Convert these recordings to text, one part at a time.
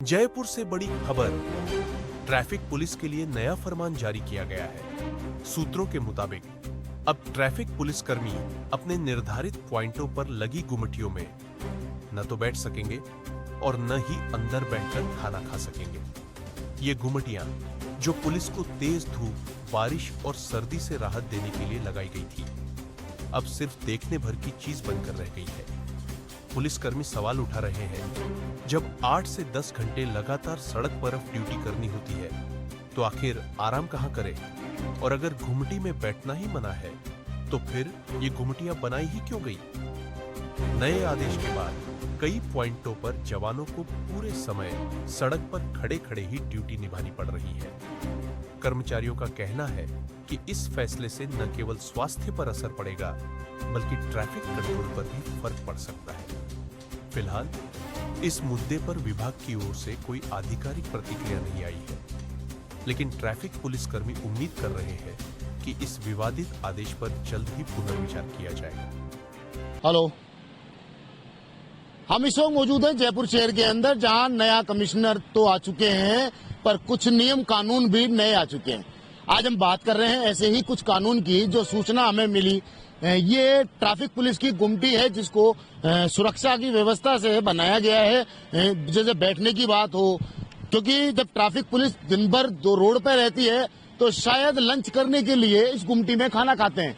जयपुर से बड़ी खबर। ट्रैफिक पुलिस के लिए नया फरमान जारी किया गया है। सूत्रों के मुताबिक अब ट्रैफिक पुलिसकर्मी अपने निर्धारित पॉइंटों पर लगी गुमटियों में न तो बैठ सकेंगे और न ही अंदर बैठकर खाना खा सकेंगे। ये गुमटियां जो पुलिस को तेज धूप, बारिश और सर्दी से राहत देने के लिए लगाई गई थी, अब सिर्फ देखने भर की चीज बनकर रह गई है। पुलिसकर्मी सवाल उठा रहे हैं, जब 8 से 10 घंटे लगातार सड़क पर ड्यूटी करनी होती है तो आखिर आराम कहां करें? और अगर घुमटी में बैठना ही मना है तो फिर ये घुमटियां बनाई ही क्यों गई? नए आदेश के बाद कई पॉइंटों पर जवानों को पूरे समय सड़क पर खड़े खड़े ही ड्यूटी निभानी पड़ रही है। कर्मचारियों का कहना है कि इस फैसले से न केवल स्वास्थ्य पर असर पड़ेगा बल्कि ट्रैफिक कंट्रोल पर भी फर्क पड़ सकता है। फिलहाल इस मुद्दे पर विभाग की ओर से कोई आधिकारिक प्रतिक्रिया नहीं आई है, लेकिन ट्रैफिक पुलिसकर्मी उम्मीद कर रहे हैं कि इस विवादित आदेश पर जल्द ही पुनर्विचार किया जाएगा। हेलो, हम इस वक्त मौजूद हैं जयपुर शहर के अंदर, जहां नया कमिश्नर तो आ चुके हैं पर कुछ नियम कानून भी नए आ चुके हैं। आज हम बात कर रहे हैं ऐसे ही कुछ कानून की जो सूचना हमें मिली। ये ट्रैफिक पुलिस की गुमटी है जिसको सुरक्षा की व्यवस्था से बनाया गया है, जैसे बैठने की बात हो, क्योंकि जब ट्रैफिक पुलिस दिन भर दो रोड पर रहती है तो शायद लंच करने के लिए इस गुमटी में खाना खाते हैं।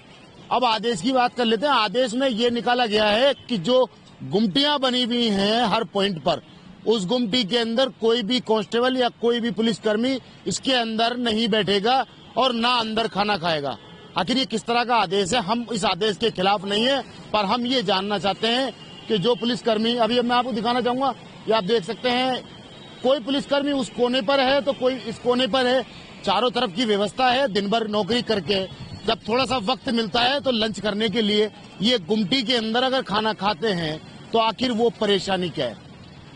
अब आदेश की बात कर लेते हैं। आदेश में ये निकाला गया है कि जो गुमटियां बनी हुई हैं हर पॉइंट पर, उस गुमटी के अंदर कोई भी कांस्टेबल या कोई भी पुलिसकर्मी इसके अंदर नहीं बैठेगा और ना अंदर खाना खाएगा। आखिर ये किस तरह का आदेश है? हम इस आदेश के खिलाफ नहीं है, पर हम ये जानना चाहते हैं कि जो पुलिसकर्मी, अभी मैं आपको दिखाना चाहूंगा, ये आप देख सकते हैं, कोई पुलिसकर्मी उस कोने पर है तो कोई इस कोने पर है। चारों तरफ की व्यवस्था है। दिन भर नौकरी करके जब थोड़ा सा वक्त मिलता है तो लंच करने के लिए ये गुमटी के अंदर अगर खाना खाते हैं तो आखिर वो परेशानी क्या है?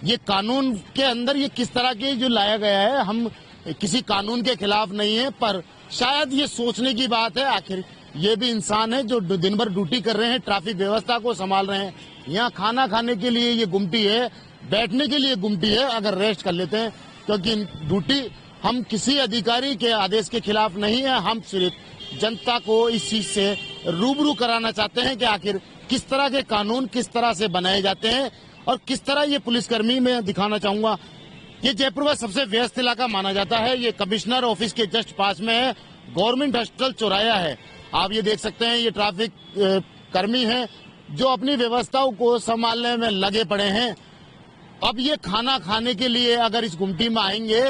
ये कानून के अंदर ये किस तरह के जो लाया गया है, हम किसी कानून के खिलाफ नहीं है, पर शायद ये सोचने की बात है। आखिर ये भी इंसान है जो दिन भर ड्यूटी कर रहे हैं, ट्रैफिक व्यवस्था को संभाल रहे हैं। यहाँ खाना खाने के लिए ये गुमटी है, बैठने के लिए गुमटी है, अगर रेस्ट कर लेते हैं, क्योंकि ड्यूटी, हम किसी अधिकारी के आदेश के खिलाफ नहीं है। हम सिर्फ जनता को इस चीज से रूबरू कराना चाहते हैं कि आखिर किस तरह के कानून किस तरह से बनाए जाते हैं और किस तरह ये पुलिसकर्मी में दिखाना चाहूंगा। ये जयपुर का सबसे व्यस्त इलाका माना जाता है। ये कमिश्नर ऑफिस के जस्ट पास में है, गवर्नमेंट हॉस्टल चौराया है। आप ये देख सकते हैं, ये ट्रैफिक कर्मी हैं जो अपनी व्यवस्थाओं को संभालने में लगे पड़े हैं। अब ये खाना खाने के लिए अगर इस गुमटी में आएंगे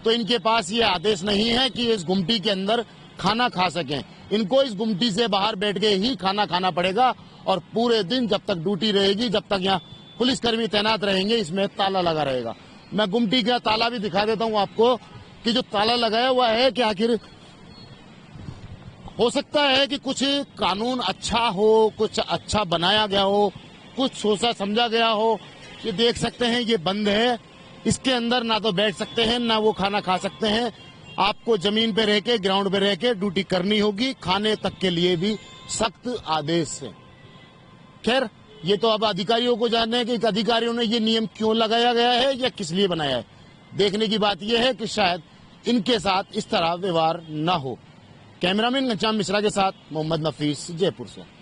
तो इनके पास ये आदेश नहीं है कि इस गुमटी के अंदर खाना खा सकें। इनको इस गुमटी से बाहर बैठ के ही खाना खाना पड़ेगा और पूरे दिन जब तक ड्यूटी रहेगी, जब तक यहाँ पुलिसकर्मी तैनात रहेंगे, इसमें ताला लगा रहेगा। मैं गुमटी का ताला भी दिखा देता हूँ आपको कि जो ताला लगाया हुआ है, कि आखिर हो सकता है कि कुछ कानून अच्छा हो, कुछ अच्छा बनाया गया हो, कुछ सोचा समझा गया हो। ये देख सकते हैं, ये बंद है। इसके अंदर ना तो बैठ सकते हैं ना वो खाना खा सकते हैं। आपको जमीन पे रह के, ग्राउंड पे रह के ड्यूटी करनी होगी। खाने तक के लिए भी सख्त आदेश है। खैर, ये तो अब अधिकारियों को जानना है कि अधिकारियों ने ये नियम क्यों लगाया गया है या किस लिए बनाया है। देखने की बात यह है कि शायद इनके साथ इस तरह व्यवहार न हो। कैमरामैन घनश्याम मिश्रा के साथ मोहम्मद नफीस, जयपुर से।